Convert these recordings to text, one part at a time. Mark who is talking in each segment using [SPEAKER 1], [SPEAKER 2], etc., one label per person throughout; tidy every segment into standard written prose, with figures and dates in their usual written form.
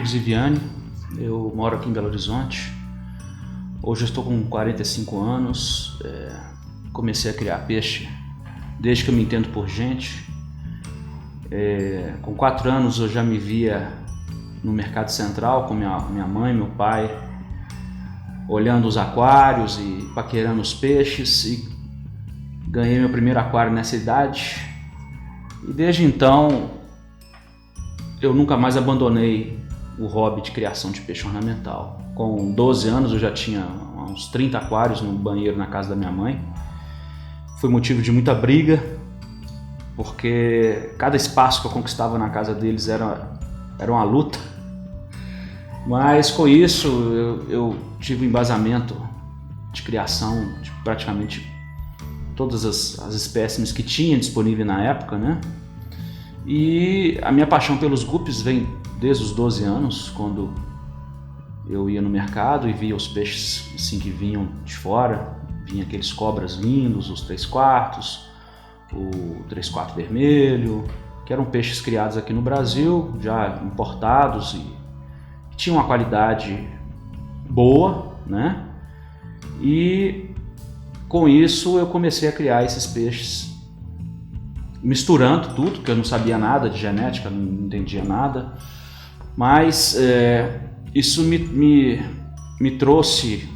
[SPEAKER 1] Rodrigues Viviane, eu moro aqui em Belo Horizonte. Hoje eu estou com 45 anos, comecei a criar peixe desde que eu me entendo por gente. Com 4 anos eu já me via no Mercado Central com minha mãe e meu pai, olhando os aquários e paquerando os peixes, e ganhei meu primeiro aquário nessa idade. E desde então eu nunca mais abandonei o hobby de criação de peixe ornamental. Com 12 anos eu já tinha uns 30 aquários no banheiro na casa da minha mãe. Foi motivo de muita briga, porque cada espaço que eu conquistava na casa deles era uma luta. Mas com isso eu tive um embasamento de criação de praticamente todas as espécimes que tinha disponível na época, né? E a minha paixão pelos guppies vem desde os 12 anos, quando eu ia no mercado e via os peixes assim que vinham de fora. Vinha aqueles cobras lindos, os 3/4, o 3/4 vermelho, que eram peixes criados aqui no Brasil, já importados e tinham uma qualidade boa, né? E com isso eu comecei a criar esses peixes, misturando tudo, porque eu não sabia nada de genética, não entendia nada, mas isso me trouxe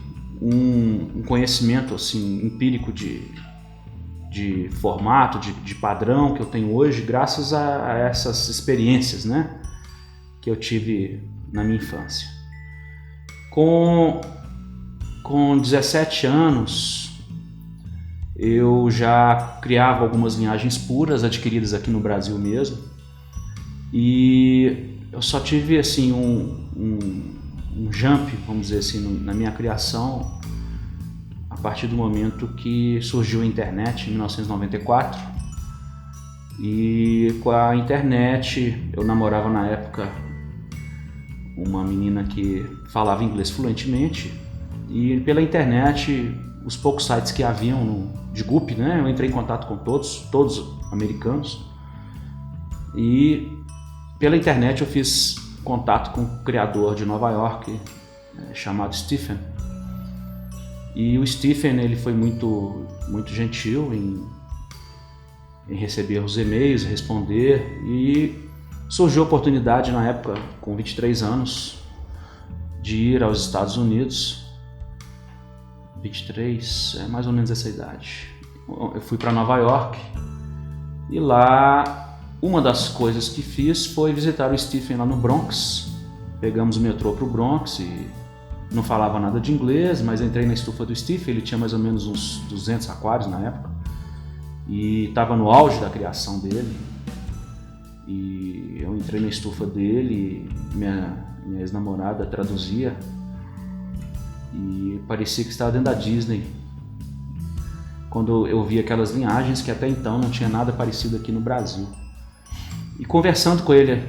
[SPEAKER 1] um conhecimento assim, empírico de formato, de padrão que eu tenho hoje, graças a essas experiências, né, que eu tive na minha infância. Com 17 anos eu já criava algumas linhagens puras adquiridas aqui no Brasil mesmo, e eu só tive assim um jump, vamos dizer assim, na minha criação a partir do momento que surgiu a internet em 1994. E com a internet eu namorava na época uma menina que falava inglês fluentemente, e pela internet, os poucos sites que haviam de guppy, né, eu entrei em contato com todos americanos, e pela internet eu fiz contato com um criador de Nova York chamado Stephen. E o Stephen, ele foi muito gentil em receber os e-mails, responder, e surgiu a oportunidade na época, com 23 anos, de ir aos Estados Unidos. 23, é mais ou menos essa idade. Eu fui para Nova York e lá uma das coisas que fiz foi visitar o Stephen lá no Bronx. Pegamos o metrô para o Bronx e não falava nada de inglês, mas entrei na estufa do Stephen. Ele tinha mais ou menos uns 200 aquários na época e estava no auge da criação dele. E eu entrei na estufa dele, minha ex-namorada traduzia, e parecia que estava dentro da Disney quando eu vi aquelas linhagens que até então não tinha nada parecido aqui no Brasil. E conversando com ele,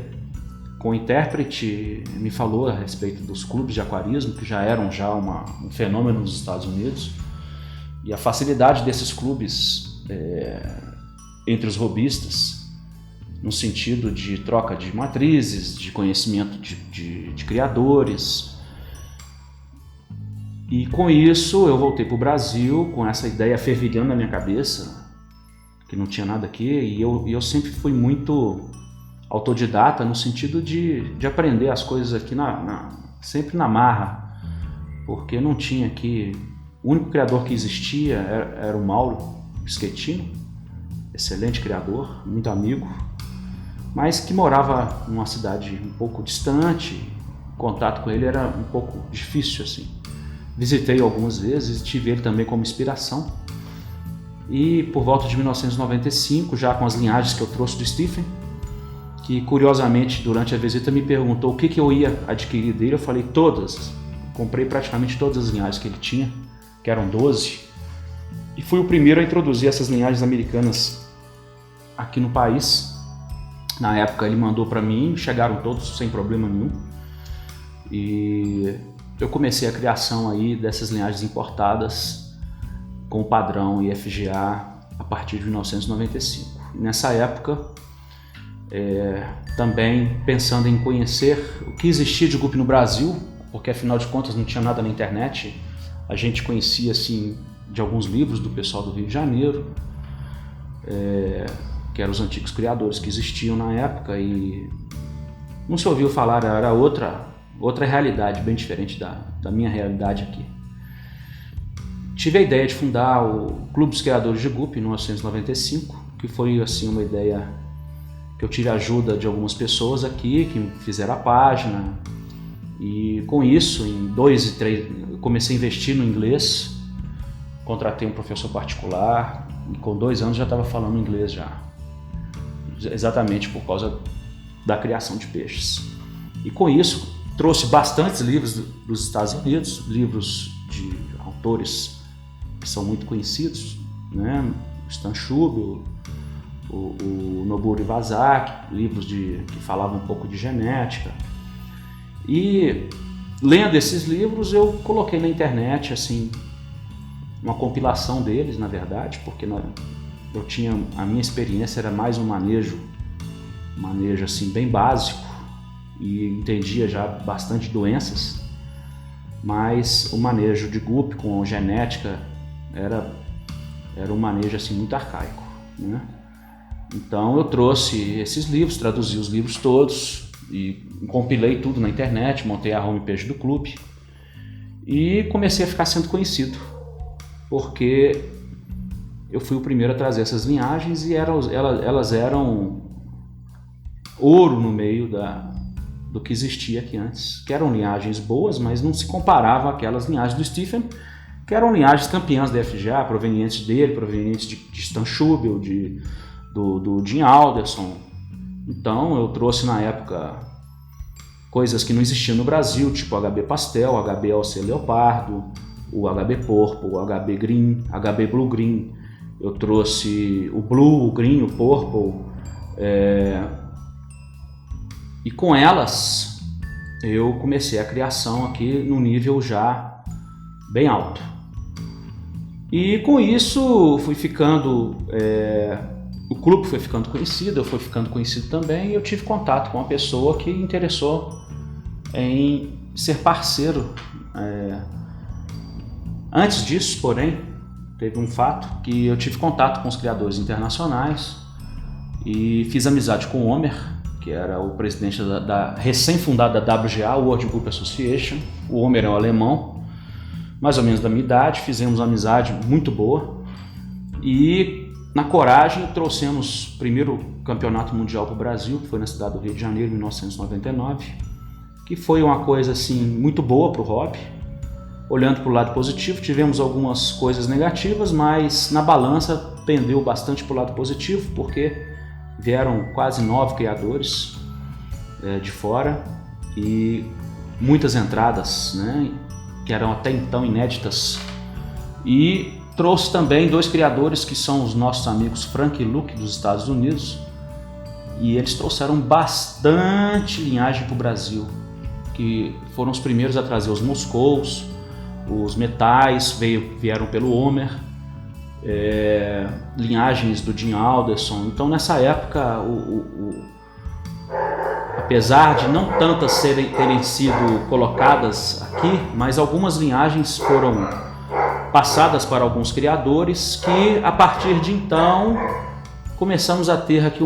[SPEAKER 1] com o intérprete, me falou a respeito dos clubes de aquarismo, que já eram um fenômeno nos Estados Unidos, e a facilidade desses clubes entre os hobbyistas, no sentido de troca de matrizes, de conhecimento de criadores. E com isso eu voltei para o Brasil, com essa ideia fervilhando na minha cabeça, que não tinha nada aqui, e eu sempre fui muito autodidata no sentido de aprender as coisas aqui sempre na marra, porque não tinha aqui. O único criador que existia era o Mauro Schettino, excelente criador, muito amigo, mas que morava numa cidade um pouco distante. O contato com ele era um pouco difícil assim. Visitei algumas vezes, tive ele também como inspiração, e por volta de 1995, já com as linhagens que eu trouxe do Stephen, que curiosamente durante a visita me perguntou o que eu ia adquirir dele, eu falei todas. Comprei praticamente todas as linhagens que ele tinha, que eram 12, e fui o primeiro a introduzir essas linhagens americanas aqui no país. Na época ele mandou para mim, chegaram todos sem problema nenhum, e eu comecei a criação aí dessas linhagens importadas com o padrão IFGA a partir de 1995. Nessa época também pensando em conhecer o que existia de Gup no Brasil, porque afinal de contas não tinha nada na internet. A gente conhecia assim de alguns livros do pessoal do Rio de Janeiro, que eram os antigos criadores que existiam na época, e não se ouviu falar, era outra realidade, bem diferente da minha realidade aqui. Tive a ideia de fundar o Clube dos Criadores de Gup em 1995, que foi assim uma ideia que eu tive a ajuda de algumas pessoas aqui que fizeram a página, e com isso, em 2 e 3, eu comecei a investir no inglês, contratei um professor particular e com 2 anos já estava falando inglês já, exatamente por causa da criação de peixes. E com isso trouxe bastantes livros dos Estados Unidos, livros de autores que são muito conhecidos, né? Stan Schubel, o Nobuo Iwasaki, livros que falavam um pouco de genética. E lendo esses livros eu coloquei na internet assim uma compilação deles, na verdade, porque eu tinha, a minha experiência era mais um manejo assim bem básico, e entendia já bastante doenças, mas o manejo de Gup com genética era um manejo assim muito arcaico, né? Então eu trouxe esses livros, traduzi os livros todos e compilei tudo na internet, montei a homepage do clube e comecei a ficar sendo conhecido, porque eu fui o primeiro a trazer essas linhagens e elas eram ouro no meio do que existia aqui antes, que eram linhagens boas, mas não se comparavam àquelas linhagens do Stephen, que eram linhagens campeãs da FGA, provenientes dele, provenientes de Stan Schubel, do Jim Alderson. Então eu trouxe na época coisas que não existiam no Brasil, tipo HB Pastel, HB Alce Leopardo, o HB Purple, o HB Green, HB Blue Green. Eu trouxe o Blue, o Green, o Purple, e com elas eu comecei a criação aqui no nível já bem alto. E com isso fui ficando, o clube foi ficando conhecido, eu fui ficando conhecido também, e eu tive contato com uma pessoa que interessou em ser parceiro. Antes disso, porém, teve um fato que eu tive contato com os criadores internacionais e fiz amizade com o Homer, que era o presidente da recém-fundada WGA, World Gup Association. O Homer é um alemão, mais ou menos da minha idade, fizemos uma amizade muito boa e, na coragem, trouxemos o primeiro campeonato mundial para o Brasil, que foi na cidade do Rio de Janeiro, em 1999, que foi uma coisa assim muito boa para o hobby. Olhando para o lado positivo, tivemos algumas coisas negativas, mas na balança pendeu bastante para o lado positivo, porque vieram quase 9 criadores de fora e muitas entradas, né, que eram até então inéditas. E trouxe também 2 criadores que são os nossos amigos Frank e Luke dos Estados Unidos, e eles trouxeram bastante linhagem para o Brasil, que foram os primeiros a trazer os Moscous, os metais vieram pelo Homer, linhagens do Jim Alderson. Então nessa época, apesar de não tantas terem sido colocadas aqui, mas algumas linhagens foram passadas para alguns criadores que a partir de então começamos a ter aqui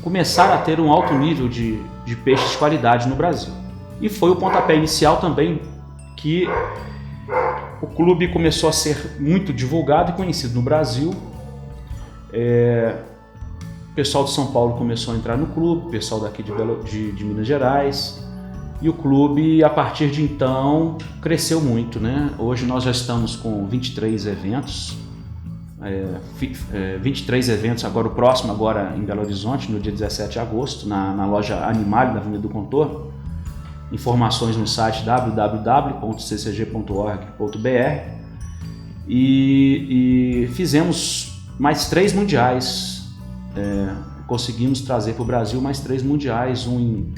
[SPEAKER 1] começar a ter um alto nível de peixes de qualidade no Brasil. E foi o pontapé inicial também que o clube começou a ser muito divulgado e conhecido no Brasil. O pessoal de São Paulo começou a entrar no clube, o pessoal daqui de Minas Gerais, e o clube, a partir de então, cresceu muito, né? Hoje nós já estamos com 23 eventos, 23 eventos, agora o próximo agora em Belo Horizonte, no dia 17 de agosto, na loja Animale, na Avenida do Contorno. Informações no site www.ccg.org.br, e fizemos mais 3 mundiais, conseguimos trazer para o Brasil mais 3 mundiais, um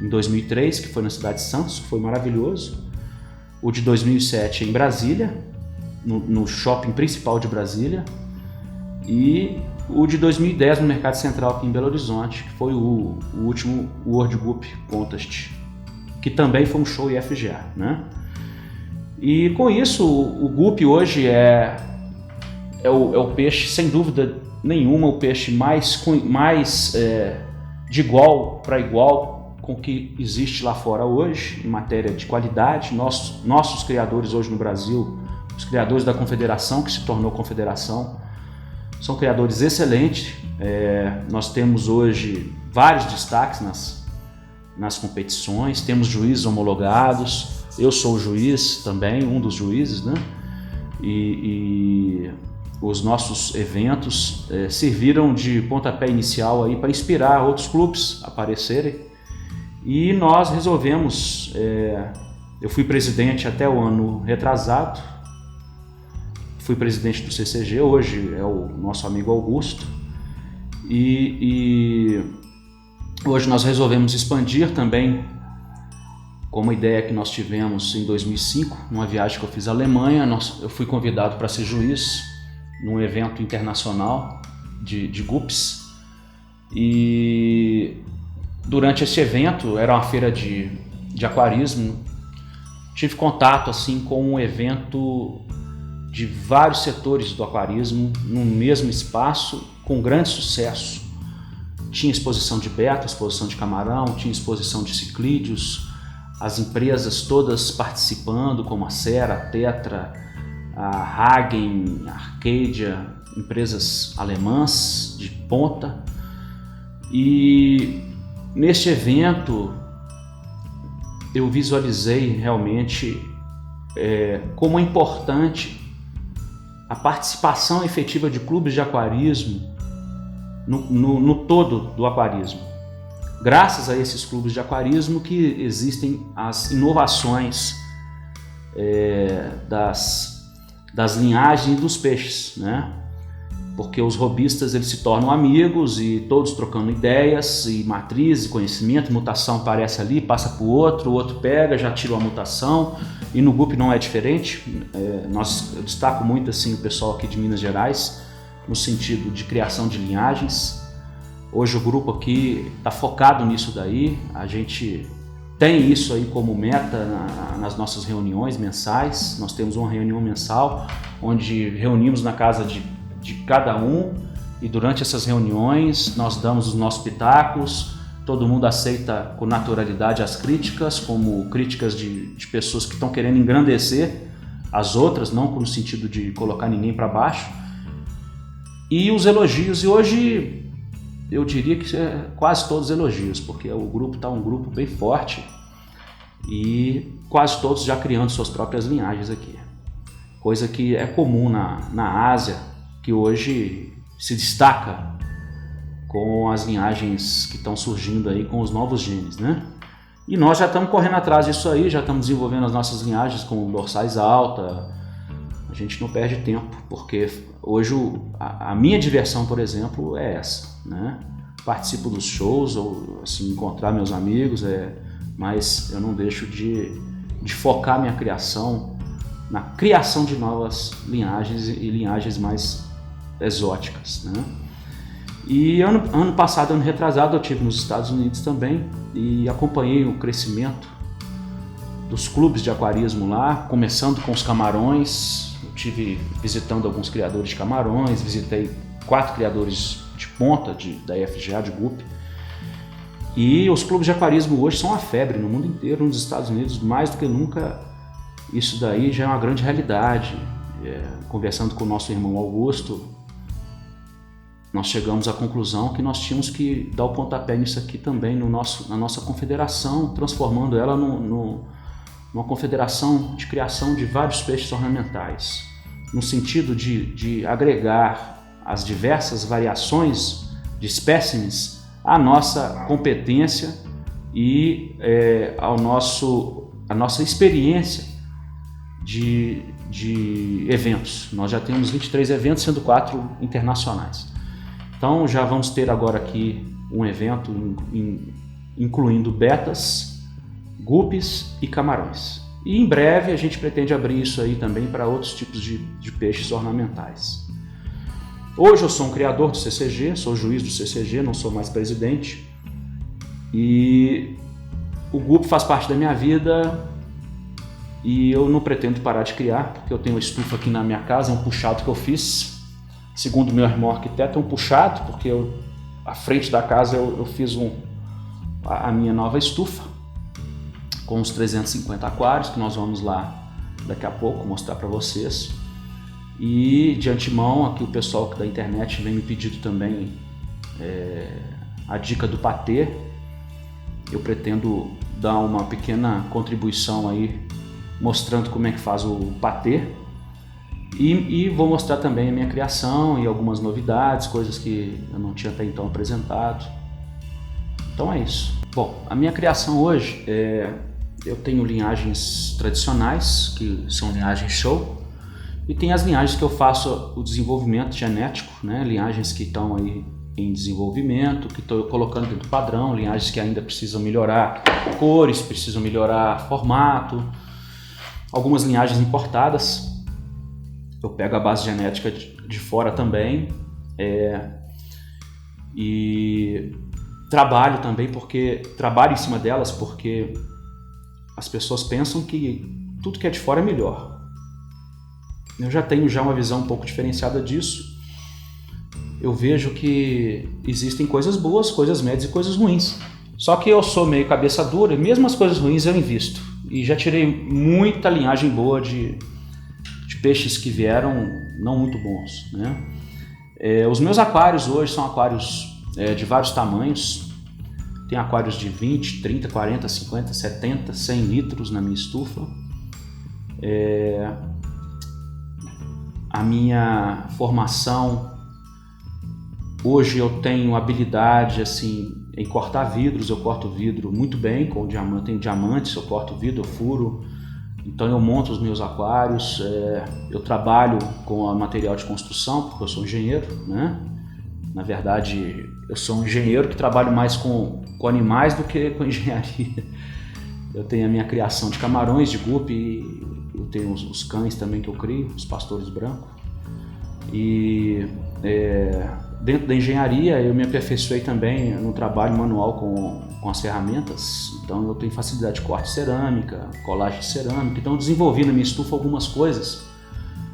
[SPEAKER 1] em 2003, que foi na cidade de Santos, foi maravilhoso, o de 2007 em Brasília, no shopping principal de Brasília, e o de 2010 no Mercado Central aqui em Belo Horizonte, que foi o último World Group Contest, que também foi um show IFGA, né? E com isso, o guppy hoje é o peixe, sem dúvida nenhuma, o peixe mais de igual para igual com o que existe lá fora hoje, em matéria de qualidade. Nossos criadores hoje no Brasil, os criadores da confederação, que se tornou confederação, são criadores excelentes. Nós temos hoje vários destaques nas competições, temos juízes homologados, eu sou o juiz também, um dos juízes, né? E os nossos eventos serviram de pontapé inicial aí para inspirar outros clubes a aparecerem, e nós resolvemos, eu fui presidente até o ano retrasado, fui presidente do CCG, hoje é o nosso amigo Augusto, e hoje nós resolvemos expandir também, com uma ideia que nós tivemos em 2005, numa viagem que eu fiz à Alemanha. Eu fui convidado para ser juiz num evento internacional de guppies, e durante esse evento, era uma feira de aquarismo, tive contato assim com um evento de vários setores do aquarismo no mesmo espaço, com grande sucesso. Tinha exposição de beta, exposição de camarão, tinha exposição de ciclídeos, as empresas todas participando, como a Sera, a Tetra, a Hagen, a Arcadia, empresas alemãs de ponta. E neste evento eu visualizei realmente como é importante a participação efetiva de clubes de aquarismo no todo do aquarismo. Graças a esses clubes de aquarismo que existem as inovações das linhagens dos peixes, né? Porque os robistas eles se tornam amigos e todos trocando ideias e matrizes, conhecimento, mutação aparece ali, passa para o outro pega, já tira a mutação, e no guppy não é diferente. Eu destaco muito assim, o pessoal aqui de Minas Gerais no sentido de criação de linhagens. Hoje o grupo aqui está focado nisso daí, a gente tem isso aí como meta nas nossas reuniões mensais. Nós temos uma reunião mensal onde reunimos na casa de cada um, e durante essas reuniões nós damos os nossos pitacos, todo mundo aceita com naturalidade as críticas, como críticas de pessoas que estão querendo engrandecer as outras, não no sentido de colocar ninguém para baixo, e os elogios. E hoje eu diria que quase todos elogios, porque o grupo está um grupo bem forte e quase todos já criando suas próprias linhagens aqui, coisa que é comum na Ásia, que hoje se destaca com as linhagens que estão surgindo aí com os novos genes, né? E nós já estamos correndo atrás disso aí, já estamos desenvolvendo as nossas linhagens com dorsais alta. A gente não perde tempo, porque hoje a minha diversão, por exemplo, é essa, né? Participo dos shows, ou assim, encontrar meus amigos, mas eu não deixo de focar minha criação na criação de novas linhagens e linhagens mais exóticas, né? E ano passado, ano retrasado, eu estive nos Estados Unidos também e acompanhei o crescimento dos clubes de aquarismo lá, começando com os camarões. Eu estive visitando alguns criadores de camarões, visitei 4 criadores de ponta da IFGA, de guppy. E os clubes de aquarismo hoje são uma febre no mundo inteiro, nos Estados Unidos, mais do que nunca. Isso daí já é uma grande realidade. Conversando com o nosso irmão Augusto, nós chegamos à conclusão que nós tínhamos que dar o pontapé nisso aqui também na nossa confederação, transformando ela numa confederação de criação de vários peixes ornamentais, no sentido de agregar as diversas variações de espécimes à nossa competência e a nossa experiência de eventos. Nós já temos 23 eventos, sendo 4 internacionais. Então já vamos ter agora aqui um evento incluindo betas, guppies e camarões. E em breve a gente pretende abrir isso aí também para outros tipos de peixes ornamentais. Hoje eu sou um criador do CCG, sou juiz do CCG, não sou mais presidente. E o GUP faz parte da minha vida e eu não pretendo parar de criar, porque eu tenho uma estufa aqui na minha casa, é um puxado que eu fiz. Segundo meu irmão arquiteto, é um puxado, porque à frente da casa eu fiz a minha nova estufa, com os 350 aquários, que nós vamos lá daqui a pouco mostrar para vocês. E de antemão, aqui o pessoal da internet vem me pedindo também a dica do patê. Eu pretendo dar uma pequena contribuição aí, mostrando como é que faz o patê. E vou mostrar também a minha criação e algumas novidades, coisas que eu não tinha até então apresentado. Então é isso. Bom, a minha criação hoje, eu tenho linhagens tradicionais, que são linhagens show. E tem as linhagens que eu faço o desenvolvimento genético, né? Linhagens que estão aí em desenvolvimento, que estou colocando dentro do padrão, linhagens que ainda precisam melhorar cores, precisam melhorar formato. Algumas linhagens importadas, eu pego a base genética de fora também. E trabalho também, trabalho em cima delas porque as pessoas pensam que tudo que é de fora é melhor. Eu já tenho uma visão um pouco diferenciada disso. Eu vejo que existem coisas boas, coisas médias e coisas ruins. Só que eu sou meio cabeça dura e mesmo as coisas ruins eu invisto. E já tirei muita linhagem boa de peixes que vieram não muito bons, né? Os meus aquários hoje são aquários de vários tamanhos. Tem aquários de 20, 30, 40, 50, 70, 100 litros na minha estufa. A minha formação, hoje eu tenho habilidade assim, em cortar vidros. Eu corto vidro muito bem, com diamante, tenho diamantes, eu corto vidro, eu furo. Então eu monto os meus aquários, eu trabalho com material de construção, porque eu sou engenheiro, né? Na verdade, eu sou um engenheiro que trabalho mais com animais do que com engenharia. Eu tenho a minha criação de camarões, de guppy, eu tenho os cães também que eu crio, os pastores brancos. E dentro da engenharia eu me aperfeiçoei também no trabalho manual com as ferramentas. Então eu tenho facilidade de corte de cerâmica, colagem de cerâmica. Então eu desenvolvi na minha estufa algumas coisas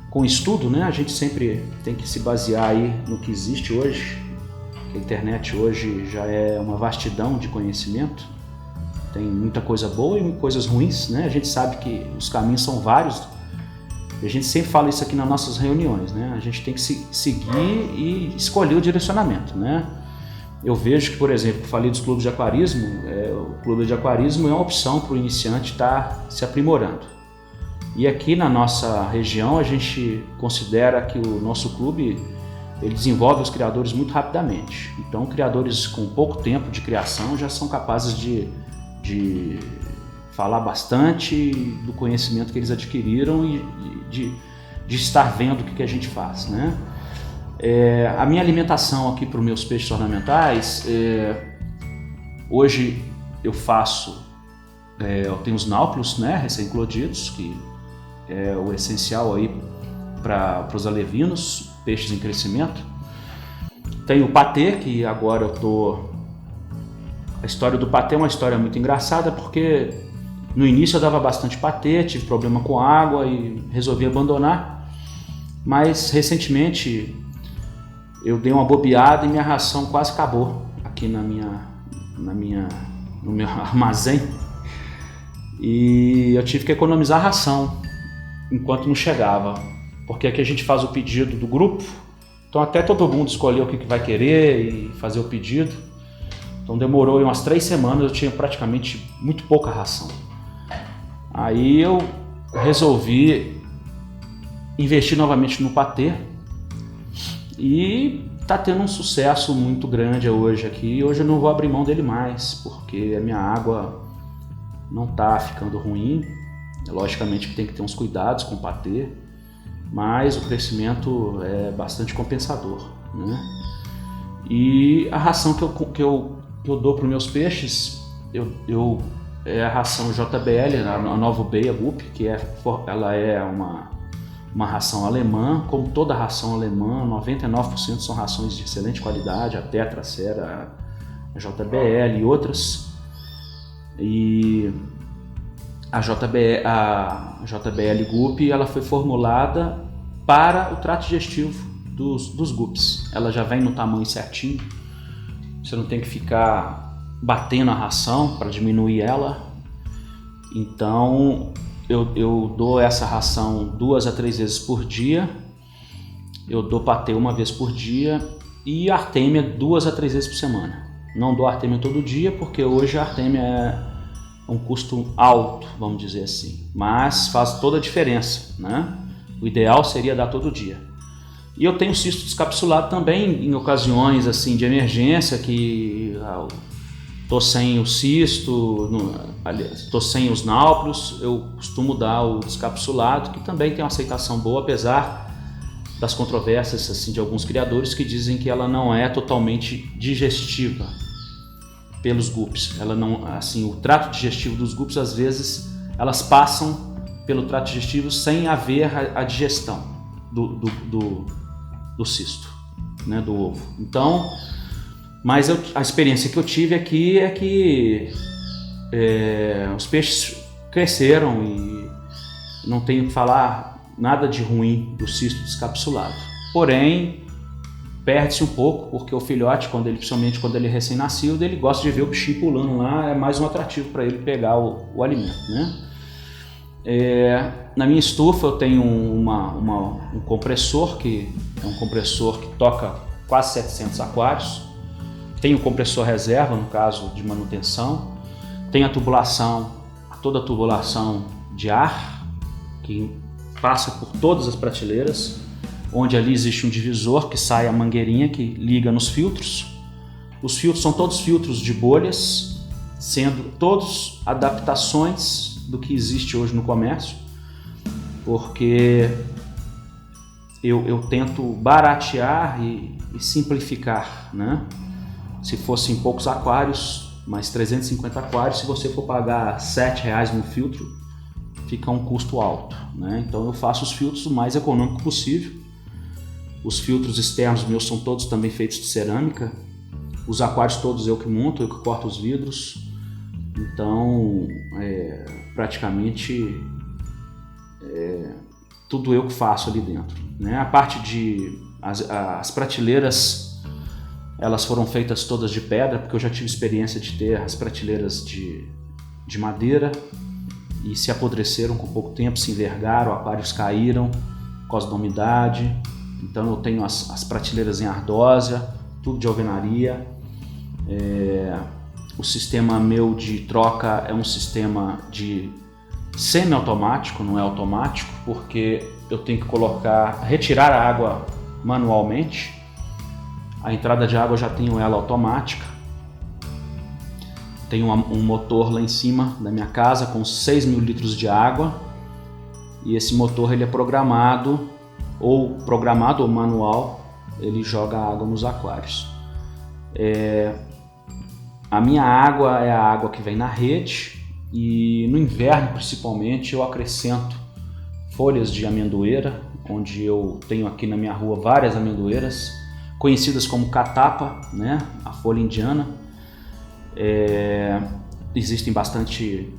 [SPEAKER 1] com estudo, né? A gente sempre tem que se basear aí no que existe hoje. A internet hoje já é uma vastidão de conhecimento. Tem muita coisa boa e coisas ruins, né? A gente sabe que os caminhos são vários. E a gente sempre fala isso aqui nas nossas reuniões, né? A gente tem que seguir e escolher o direcionamento, né? Eu vejo que, por exemplo, eu falei dos clubes de aquarismo, o clube de aquarismo é uma opção para o iniciante estar se aprimorando. E aqui na nossa região a gente considera que o nosso clube ele desenvolve os criadores muito rapidamente. Então, criadores com pouco tempo de criação já são capazes de falar bastante do conhecimento que eles adquiriram e de estar vendo o que a gente faz, né? A minha alimentação aqui para os meus peixes ornamentais, hoje eu faço, eu tenho os náuplios, né, recém-eclodidos, que é o essencial aí para os alevinos, peixes em crescimento. Tenho o patê, que agora eu tô... A história do patê é uma história muito engraçada, porque no início eu dava bastante patê, tive problema com água e resolvi abandonar. Mas recentemente eu dei uma bobeada e minha ração quase acabou aqui no meu armazém. E eu tive que economizar a ração enquanto não chegava. Porque aqui a gente faz o pedido do grupo, então até todo mundo escolher o que vai querer e fazer o pedido. Então demorou umas 3 semanas, eu tinha praticamente muito pouca ração. Aí eu resolvi investir novamente no patê e tá tendo um sucesso muito grande hoje aqui. Hoje eu não vou abrir mão dele mais, porque a minha água não tá ficando ruim. Logicamente que tem que ter uns cuidados com o patê, mas o crescimento é bastante compensador, né? E a ração que eu dou para os meus peixes, é a ração JBL, a Novo Bay, a GUP, que ela é uma ração alemã, como toda ração alemã, 99% são rações de excelente qualidade, a Tetra, a Sera, a JBL e outras. E a JBL Gup, ela foi formulada para o trato digestivo dos gups. Ela já vem no tamanho certinho, você não tem que ficar batendo a ração para diminuir ela. Então eu dou essa ração 2 a 3 vezes por dia, eu dou patê 1 vez por dia e artêmia 2 a 3 vezes por semana. Não dou artêmia todo dia porque hoje a artêmia é um custo alto, vamos dizer assim, mas faz toda a diferença, né? O ideal seria dar todo dia. E eu tenho cisto descapsulado também em ocasiões assim de emergência, que tô sem o cisto, tô sem os náuplios, eu costumo dar o descapsulado, que também tem uma aceitação boa, apesar das controvérsias assim, de alguns criadores que dizem que ela não é totalmente digestiva pelos gups. Ela não, assim, o trato digestivo dos gups, às vezes, elas passam pelo trato digestivo sem haver a digestão do cisto, né, do ovo. Então, mas a experiência que eu tive aqui é que os peixes cresceram e não tenho que falar nada de ruim do cisto descapsulado. Porém, perde-se um pouco, porque o filhote, principalmente quando ele é recém-nascido, ele gosta de ver o bichinho pulando lá, é mais um atrativo para ele pegar o alimento, né? Na minha estufa eu tenho um compressor, que é um compressor que toca quase 700 aquários. Tem o compressor reserva, no caso de manutenção. Tem a tubulação, toda a tubulação de ar, que passa por todas as prateleiras, onde ali existe um divisor que sai a mangueirinha que liga nos filtros. Os filtros são todos filtros de bolhas, sendo todos adaptações do que existe hoje no comércio, porque eu tento baratear e simplificar, né? Se fossem poucos aquários, mais 350 aquários, se você for pagar R$7 no filtro, fica um custo alto, né? Então eu faço os filtros o mais econômico possível. Os filtros externos meus são todos também feitos de cerâmica. Os aquários todos eu que monto, eu que corto os vidros. Então, praticamente tudo eu que faço ali dentro, né? A parte de as prateleiras, elas foram feitas todas de pedra, porque eu já tive experiência de ter as prateleiras de madeira e se apodreceram com pouco tempo, se envergaram, aquários caíram por causa da umidade. Então eu tenho as prateleiras em ardósia, tudo de alvenaria. O sistema meu de troca é um sistema de semi-automático, não é automático, porque eu tenho que retirar a água manualmente. A entrada de água eu já tenho ela automática. Tenho um motor lá em cima da minha casa com 6.000 litros de água, e esse motor ele é programado ou manual, ele joga água nos aquários. A minha água é a água que vem na rede, e no inverno principalmente eu acrescento folhas de amendoeira, onde eu tenho aqui na minha rua várias amendoeiras, conhecidas como catapa, né? A folha indiana. Existem bastantes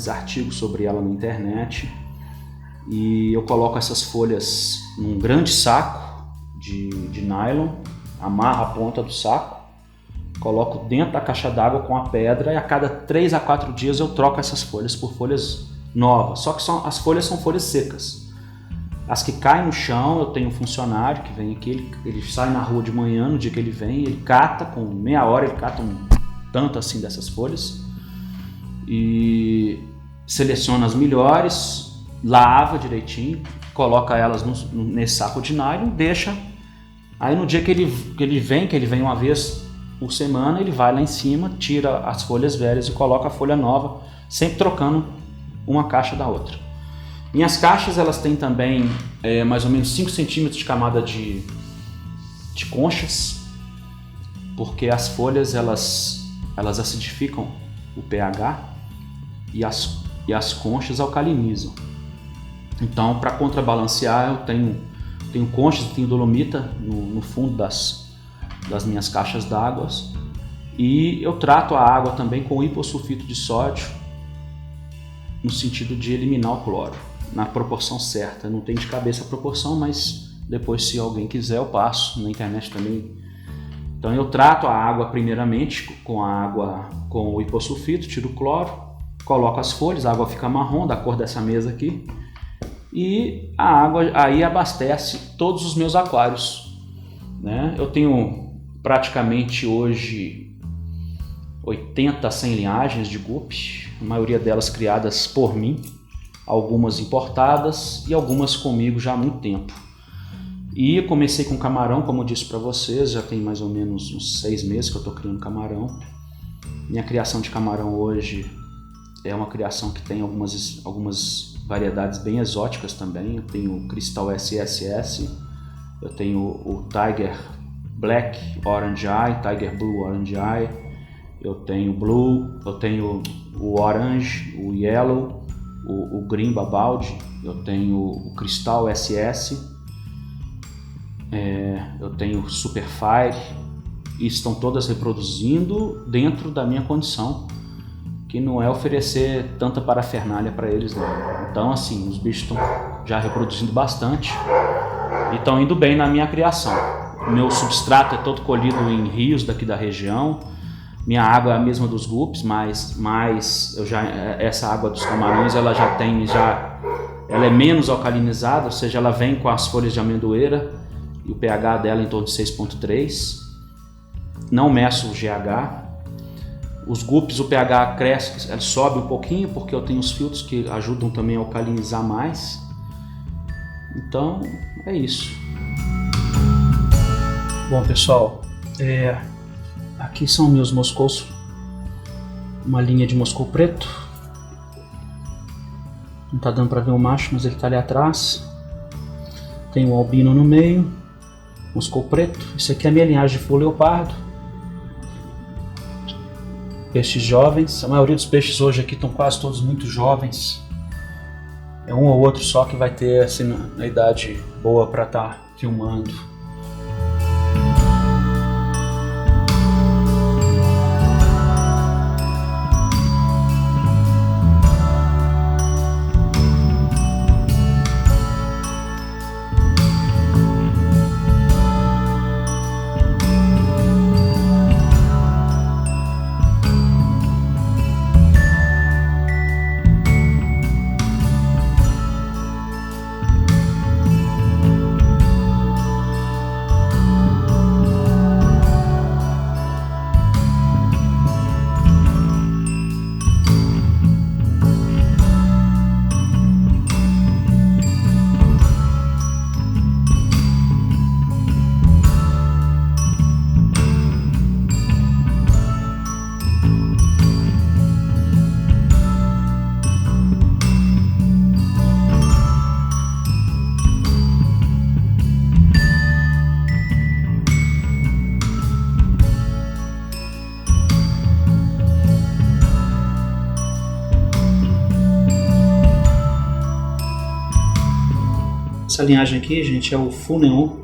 [SPEAKER 1] artigos sobre ela na internet, e eu coloco essas folhas num grande saco de nylon, amarro a ponta do saco, coloco dentro da caixa d'água com a pedra, e a cada 3 a 4 dias eu troco essas folhas por folhas novas. Só que as folhas são folhas secas. As que caem no chão, eu tenho um funcionário que vem aqui, ele sai na rua de manhã, no dia que ele vem, ele cata, com meia hora ele cata um tanto assim dessas folhas e seleciona as melhores, lava direitinho, coloca elas nesse saco de nylon, deixa. Aí no dia que ele vem uma vez por semana, ele vai lá em cima, tira as folhas velhas e coloca a folha nova, sempre trocando uma caixa da outra. Minhas caixas, elas têm também mais ou menos 5 centímetros de camada de conchas, porque as folhas elas acidificam o pH e as conchas alcalinizam. Então, para contrabalancear, eu tenho conchas, tenho dolomita no fundo das minhas caixas d'água, e eu trato a água também com hipossulfito de sódio, no sentido de eliminar o cloro, na proporção certa. Não tem de cabeça a proporção, mas depois, se alguém quiser, eu passo na internet também. Então eu trato a água primeiramente com o hipossulfito, tiro o cloro, coloco as folhas, a água fica marrom, da cor dessa mesa aqui, e a água aí abastece todos os meus aquários, né? Eu tenho praticamente hoje 80 a 100 linhagens de guppy, a maioria delas criadas por mim, algumas importadas e algumas comigo já há muito tempo. E eu comecei com camarão, como eu disse para vocês, já tem mais ou menos uns 6 meses que eu estou criando camarão. Minha criação de camarão hoje é uma criação que tem algumas variedades bem exóticas também. Eu tenho o Cristal SSS, eu tenho o Tiger Black Orange Eye, Tiger Blue Orange Eye, eu tenho Blue, eu tenho o Orange, o Yellow, o Green Babaldi, eu tenho o Cristal SS, eu tenho Super Fire, e estão todas reproduzindo dentro da minha condição, que não é oferecer tanta parafernália para eles, não. Então, assim, os bichos estão já reproduzindo bastante e estão indo bem na minha criação. O meu substrato é todo colhido em rios daqui da região. Minha água é a mesma dos guppies, mas essa água dos camarões ela é menos alcalinizada, ou seja, ela vem com as folhas de amendoeira e o pH dela em torno de 6,3. Não meço o GH. Os guppies, o pH cresce, ele sobe um pouquinho porque eu tenho os filtros que ajudam também a alcalinizar mais. Então é isso. Bom, pessoal, aqui são meus moscous, uma linha de moscou preto. Não está dando para ver o macho, mas ele está ali atrás. Tem o albino no meio, moscou preto. Isso aqui é a minha linhagem de full leopardo. Peixes jovens, a maioria dos peixes hoje aqui estão quase todos muito jovens. É um ou outro só que vai ter assim, na idade boa para estar filmando. Essa linhagem aqui, gente, é o Full Neon.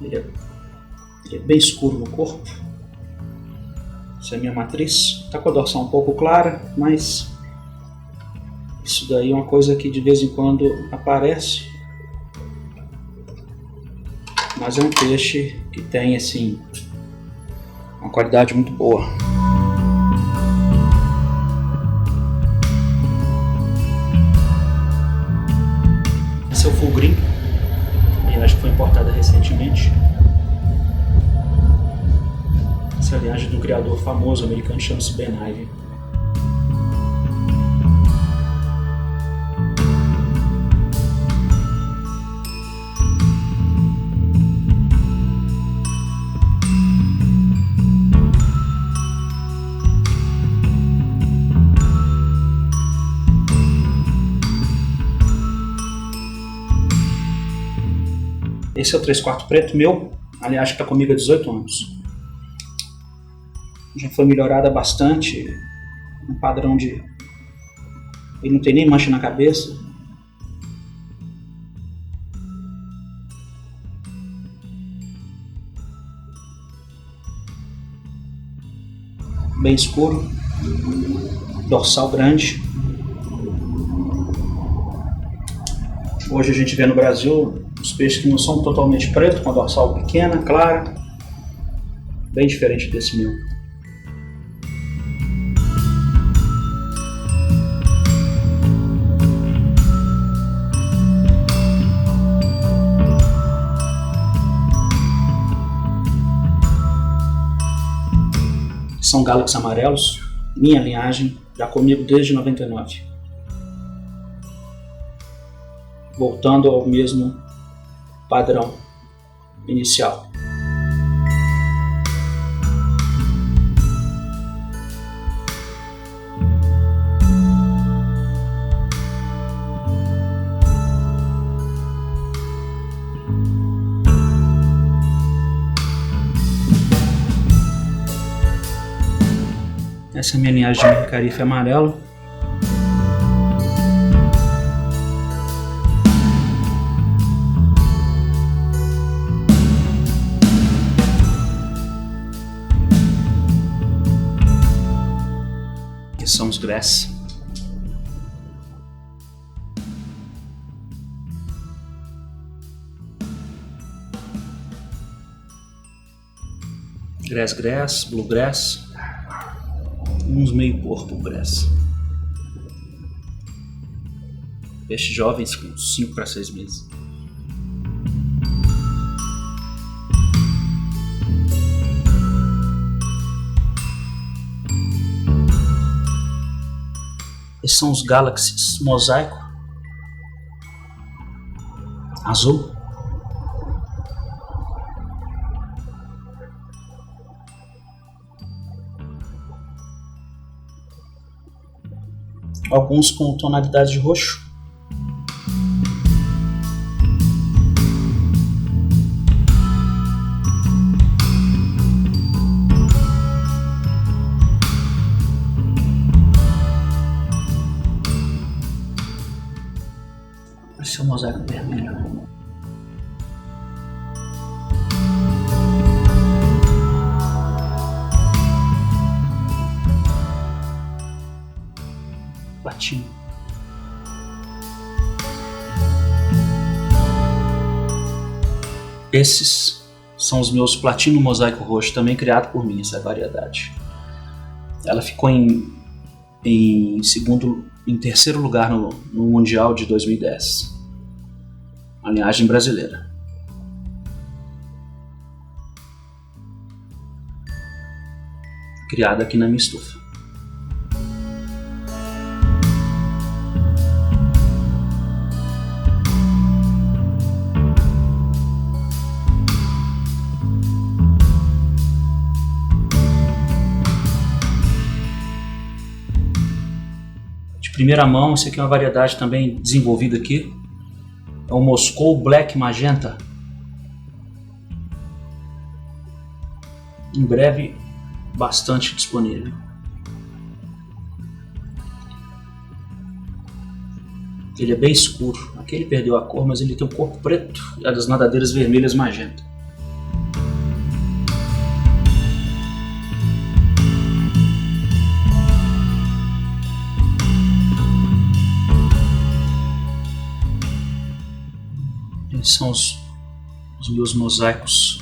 [SPEAKER 1] Ele é bem escuro no corpo. Essa é a minha matriz. Tá com a dorsal um pouco clara, mas isso daí é uma coisa que de vez em quando aparece. Mas é um peixe que tem assim uma qualidade muito boa. Esse é o Full Green, linhagem que foi importada recentemente. Essa é a linhagem de um criador famoso americano, chama-se Ben Ivey. Esse é o 3/4 preto meu, aliás, que está comigo há 18 anos. Já foi melhorada bastante, um padrão de... Ele não tem nem mancha na cabeça, bem escuro, dorsal grande. Hoje a gente vê no Brasil os peixes que não são totalmente pretos, com a dorsal pequena, clara, bem diferente desse meu. São Galaxy amarelos, minha linhagem, já comigo desde 99. Voltando ao mesmo padrão inicial. Essa é a minha linhagem de Carife amarelo. Aqui são os Grass. Grass, Blue Grass. Uns meio corpo Grass. Peixes jovens com 5 para 6 meses. Esses são os Galaxies mosaico azul. Alguns com tonalidade de roxo. Esse é o mosaico vermelho. Platino. Esses são os meus platino mosaico roxo, também criado por mim, essa variedade. Ela ficou em terceiro lugar no Mundial de 2010. A linhagem brasileira. Criada aqui na minha estufa. Primeira mão, esse aqui é uma variedade também desenvolvida aqui. É o Moscou Black Magenta. Em breve, bastante disponível. Ele é bem escuro. Aqui ele perdeu a cor, mas ele tem o corpo preto e as nadadeiras vermelhas magenta. Esses são os meus mosaicos.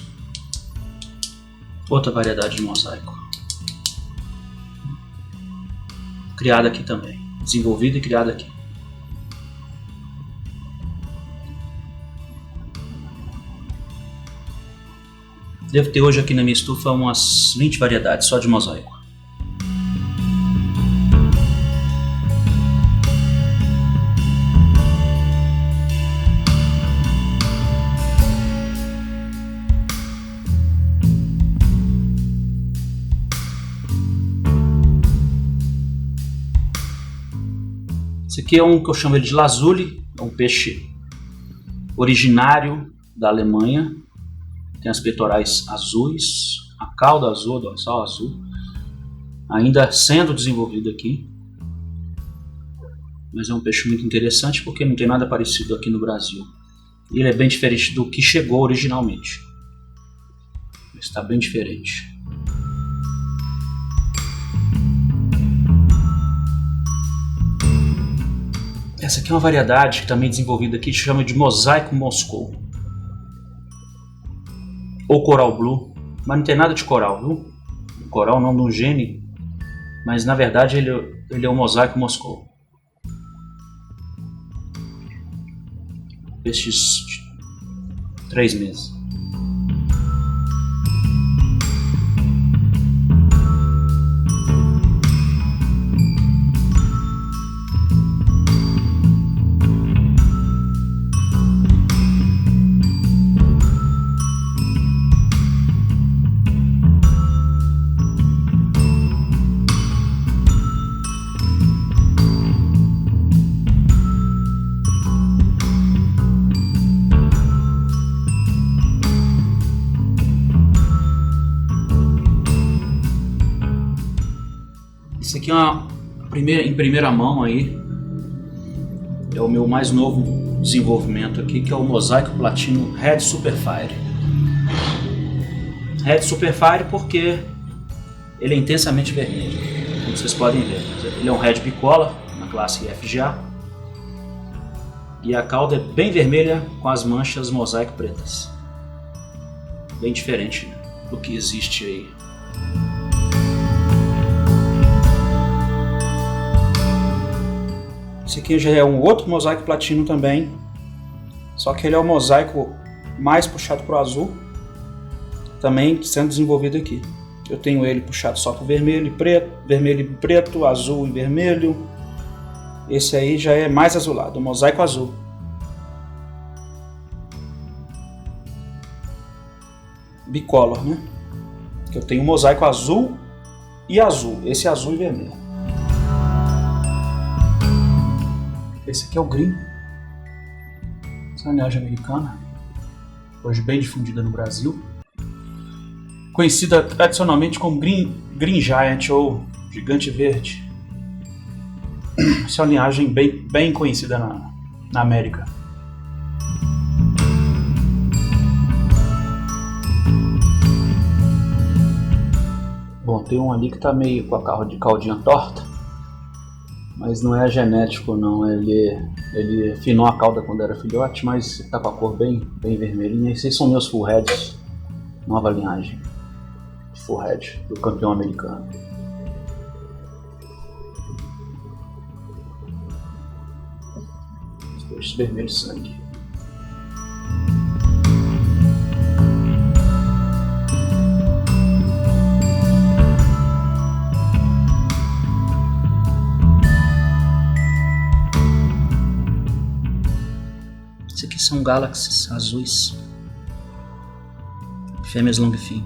[SPEAKER 1] Outra variedade de mosaico. Criada aqui também. Desenvolvida e criada aqui. Devo ter hoje aqui na minha estufa umas 20 variedades só de mosaico. Esse aqui é um que eu chamo de lazuli, é um peixe originário da Alemanha. Tem as peitorais azuis, a cauda azul, o dorsal azul, ainda sendo desenvolvido aqui. Mas é um peixe muito interessante porque não tem nada parecido aqui no Brasil. Ele é bem diferente do que chegou originalmente. Está bem diferente. Essa aqui é uma variedade também desenvolvida aqui, que chama de mosaico Moscou. Ou coral blue, mas não tem nada de coral, viu? O coral é o nome de um gene, mas na verdade ele é um mosaico Moscou. Estes 3 meses. Esse aqui é em primeira mão aí, é o meu mais novo desenvolvimento aqui, que é o mosaico platino Red Superfire. Red Superfire porque ele é intensamente vermelho, como vocês podem ver. Ele é um Red bicolor na classe FGA e a cauda é bem vermelha com as manchas mosaico pretas, bem diferente do que existe aí. Esse aqui já é um outro mosaico platino também, só que ele é o mosaico mais puxado para o azul, também sendo desenvolvido aqui. Eu tenho ele puxado só para vermelho e preto, azul e vermelho. Esse aí já é mais azulado, o mosaico azul. Bicolor, né? Que eu tenho um mosaico azul e azul, esse é azul e vermelho. Esse aqui é o Green, essa é uma linhagem americana, hoje bem difundida no Brasil, conhecida tradicionalmente como Green Giant ou Gigante Verde. Essa é uma linhagem bem conhecida na América. Bom, tem um ali que está meio com a caudinha torta. Mas não é genético não, ele afinou a cauda quando era filhote, mas tá com a cor bem vermelhinha. Esses são meus full heads, nova linhagem de full head do campeão americano. Os peixes vermelhos sangue. Esse aqui são galaxies azuis, fêmeas long fin.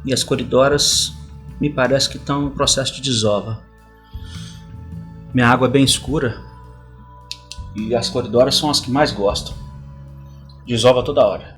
[SPEAKER 1] E as coridoras me parece que estão em processo de desova. Minha água é bem escura e as coridoras são as que mais gostam. Desova toda hora.